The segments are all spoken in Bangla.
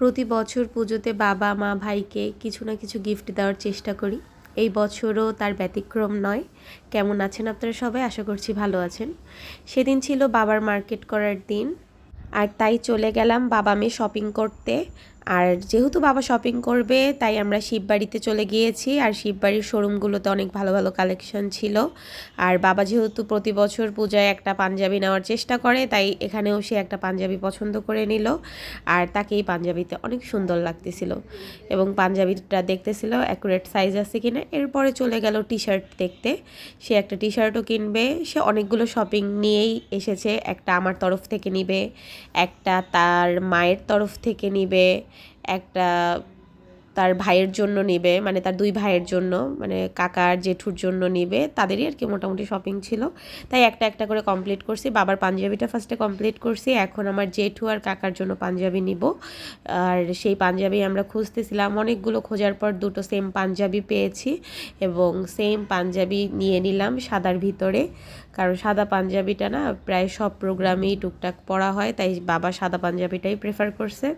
প্রতি বছর পুজোতে বাবা মা ভাইকে কিছু না কিছু গিফট দেওয়ার চেষ্টা করি। এই বছরও তার ব্যতিক্রম নয়। কেমন আছেন আপনারা সবাই? আশা করছি ভালো আছেন। সেদিন ছিল বাবার মার্কেট করার দিন, আর তাই চলে গেলাম বাবা মেয়ে শপিং করতে। আর যেহেতু বাবা শপিং করবে তাই আমরা শিববাড়িতে চলে গিয়েছি। আর শিববাড়ির শোরুমগুলোতে অনেক ভালো ভালো কালেকশন ছিল। আর বাবা যেহেতু প্রতি বছর পূজায় একটা পাঞ্জাবি নেওয়ার চেষ্টা করে, তাই এখানেও সে একটা পাঞ্জাবি পছন্দ করে নিল। আর তাকে এই পাঞ্জাবিতে অনেক সুন্দর লাগতেছিল এবং পাঞ্জাবিটা দেখতেছিল অ্যাকুরেট সাইজ আছে কিনা। এরপরে চলে গেল টি শার্ট দেখতে। সে একটা টি শার্টও কিনবে। সে অনেকগুলো শপিং নিয়েই এসেছে। একটা আমার তরফ থেকে নিবে, একটা তার মায়ের তরফ থেকে নিবে, একটা তার ভাইয়ের জন্য নিবে, মানে তার দুই ভাইয়ের জন্য, মানে কাকার জেঠুর জন্য নিবে। তাদেরই আর কি মোটামুটি শপিং ছিল। তাই একটা একটা করে কমপ্লিট করছি। বাবার পাঞ্জাবিটা ফার্স্টে কমপ্লিট করছি, এখন আমার জেঠু আর কাকার জন্য পাঞ্জাবি নিব। আর সেই পাঞ্জাবি আমরা খুঁজতেছিলাম, অনেকগুলো খোঁজার পর দুটো সেম পাঞ্জাবি পেয়েছি এবং সেম পাঞ্জাবি নিয়ে নিলাম সাদার ভিতরে। কারণ সাদা পাঞ্জাবিটা না প্রায় সব প্রোগ্রামেই টুকটাক পরা হয়, তাই বাবা সাদা পাঞ্জাবিটাই প্রেফার করছে।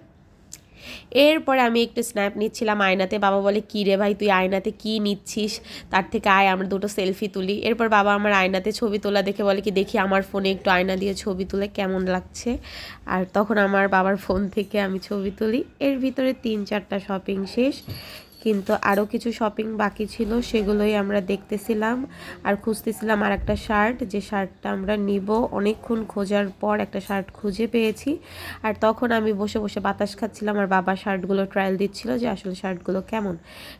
এরপরে আমি একটু স্ন্যাপ নিচ্ছিলাম আয়নাতে। বাবা বলে, কী রে ভাই তুই আয়নাতে কী নিচ্ছিস, তার থেকে আয় আমরা দুটো সেলফি তুলি। এরপর বাবা আমার আয়নাতে ছবি তোলা দেখে বলে কি, দেখি আমার ফোনে একটু আয়না দিয়ে ছবি তুলে কেমন লাগছে। আর তখন আমার বাবার ফোন থেকে আমি ছবি তুলি। এর ভিতরে 3-4টা শপিং শেষ, কিন্তু আরও কিছু শপিং বাকি ছিল, সেগুলোই আমরা দেখতেছিলাম আর খুঁজতেছিলাম। আর একটা শার্ট, যে শার্টটা আমরা নিব, অনেকক্ষণ খোঁজার পর একটা শার্ট খুঁজে পেয়েছি। আর তখন আমি বসে বসে বাতাস খাচ্ছিলাম আর বাবা শার্টগুলো ট্রায়াল দিচ্ছিল যে আসলে শার্টগুলো কেমন।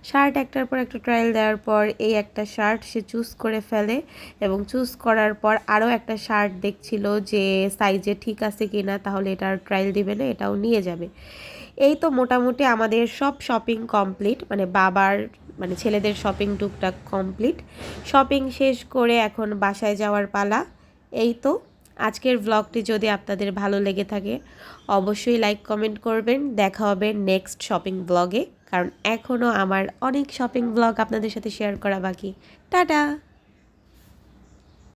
শার্ট একটার পর একটা ট্রায়াল দেওয়ার পর এই একটা শার্ট সে চুজ করে ফেলে এবং চুজ করার পর আরও একটা শার্ট দেখছিল যে সাইজে ঠিক আছে কি না, তাহলে এটার ট্রায়াল দিবে না, এটাও নিয়ে যাবে। এই তো মোটামুটি আমাদের সব শপিং কমপ্লিট, মানে বাবার মানে ছেলেদের শপিং টুকটাক কমপ্লিট। শপিং শেষ করে এখন বাসায় যাওয়ার পালা। এই তো আজকের ব্লগটি যদি আপনাদের ভালো লেগে থাকে অবশ্যই লাইক কমেন্ট করবেন। দেখা হবে নেক্সট শপিং ব্লগে, কারণ এখনও আমার অনেক শপিং ব্লগ আপনাদের সাথে শেয়ার করা বাকি। টাটা।